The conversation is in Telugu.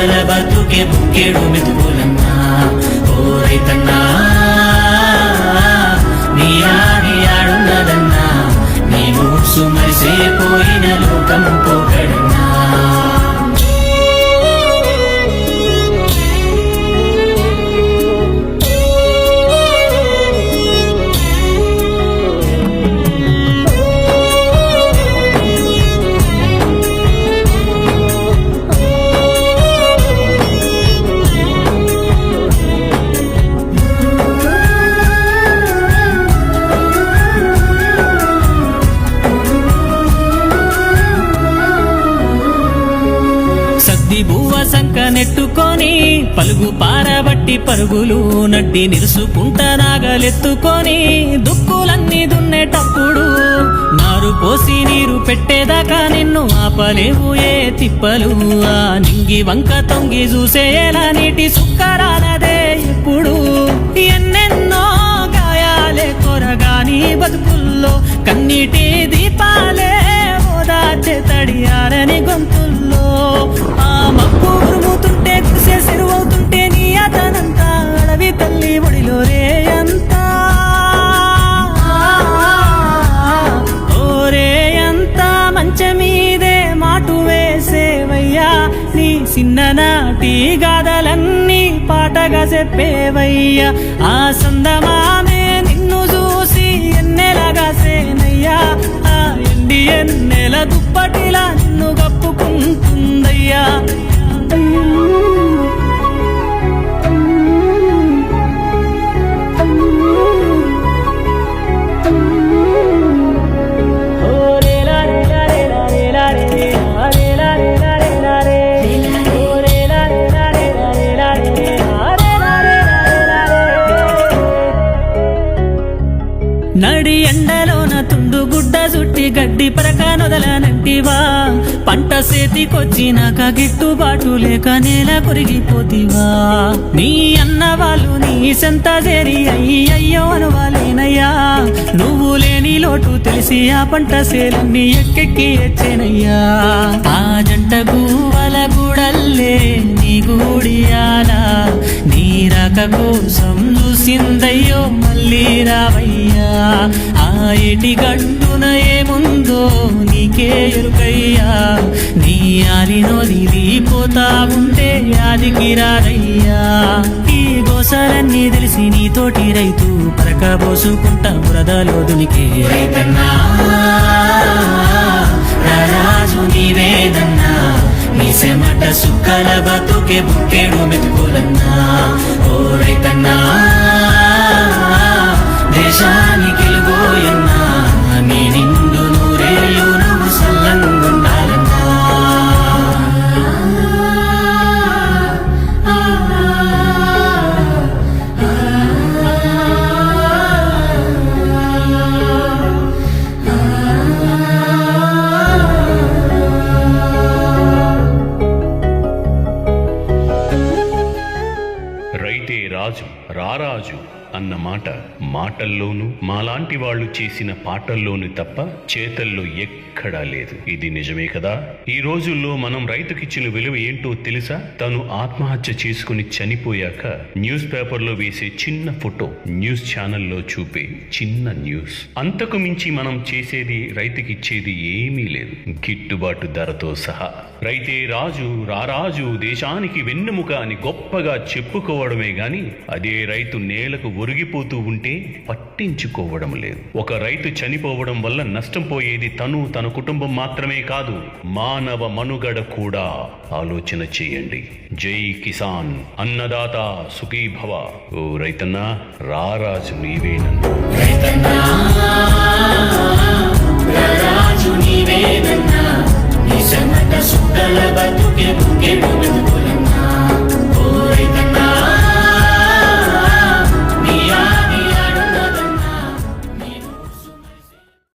సుక్కల బతుకే బుక్కెడు మెతుకులన్నా. ఓ రైతన్నా నీ ఆడి ఆడున్నదన్నా, నీ మూసు మరిసేపోయిన లోకం పోకడన్నా. బువ్వ సంక నెట్టుకొని పలుగు పారబట్టి పరుగులు నడ్డి నిరుసుకుంట నాగలెత్తుకొని దుక్కులన్నీ దున్నేటప్పుడు నారు పోసి నీరు పెట్టేదాకా నిన్ను ఆపలేవు ఏ తిప్పలు. ఆ నింగి వంక తొంగి చూసేలా నీటి సుక్కరాలదే ఇప్పుడు. ఎన్నెన్నో గాయాలే కొరగాని బతుకుల్లో కన్నీటి దీపాలే ఓదార్చే తడియారని గొంతుల్లో. ఆ మబ్బు ఉరుముతుంటే కురిసే సెరువవుతుంటే నీ అతనంతా అడవి తల్లి ఒడిలో రేయంతా. ఓరే అంతా మంచమీదే మాటు వేసేవయ్యా, నీ చిన్ననాటి గాథలన్నీ పాటగా చెప్పేవయ్యా. ఆ సందమామే నిన్ను చూసి ఎన్నెలగా సేనయ్యా, ఆ ఎండి ఎన్నెల దుప్పటిలా నిన్ను కప్పుకుంటుందయ్యా. నడి ఎండలోన తుండు గుడ్డ చుట్టి గడ్డి పరక నొదలనంటివా, పంట సేతికొచ్చినాక గిట్టుబాటు లేక నేల కొరిగిపోతివా. నీ అన్న వాళ్ళు నీ సెంత చేరి అయ్యయ్యో అనువాలేనయ్యా, నువ్వు లేని లోటు తెలిసి ఆ పంట సేలన్నీ ఎక్కెక్కి ఎచ్చేనయ్యా. ఆ జంట గువ్వల గుడల్లే నీ గూడియాలా, నీ రాక కోసం చూసిందయ్యో మళ్ళీ రావయ్యా. ఆ ఏటి గంటున ఏముందో నీకే ఎరుకయ్యా, నీ ఆలినొదిలిపోతా ఉంటే యాదికి రారయ్యా. ఈ గోసలన్నీ తెలిసి నీతోటి రైతు పరకబోసుకుంటా బురదలో దునికే. రైతన్నా రాజు నీవేదన్నా, నీ సెమట సుక్కల బతుకే బుక్కెడు మెతుకులన్నా. ఓ రైతన్నా దేశానికి వెలుగోయన్నా, నీ నిండు నూరేళ్ళు నువ్వు సల్లంగుండాలన్నా. రైతే రాజు రారాజు అన్న మాట మాటల్లోనూ మాలాంటి వాళ్ళు చేసిన పాటల్లోనూ తప్ప చేతల్లో ఎక్కడా లేదు. ఇది నిజమే కదా. ఈ రోజుల్లో మనం రైతుకిచ్చిన విలువ ఏంటో తెలుసా? తను ఆత్మహత్య చేసుకుని చనిపోయాక న్యూస్ పేపర్లో వేసే చిన్న ఫోటో, న్యూస్ ఛానల్లో చూపే చిన్న న్యూస్. అంతకు మించి మనం చేసేది రైతుకిచ్చేది ఏమీ లేదు, గిట్టుబాటు ధరతో సహా. రైతే రాజు రారాజు దేశానికి వెన్నెముక అని గొప్పగా చెప్పుకోవడమే గాని అదే రైతు నేలకు ఒరిగిపోతూ ఉంటే పట్టించుకోవడం లేదు. ఒక రైతు చనిపోవడం వల్ల నష్టం పోయేది తను, తన కుటుంబం మాత్రమే కాదు, మానవ మనుగడ కూడా. ఆలోచన చేయండి. జై కిసాన్, అన్నదాత సుఖీభవ. ఓ రైతన్నా రారాజు నీవేనన్నా. రైతన్నా రాజు నీవేనన్నా, నీ సెమట సుక్కల బతుకే బుక్కెడు మెతుకులన్నా.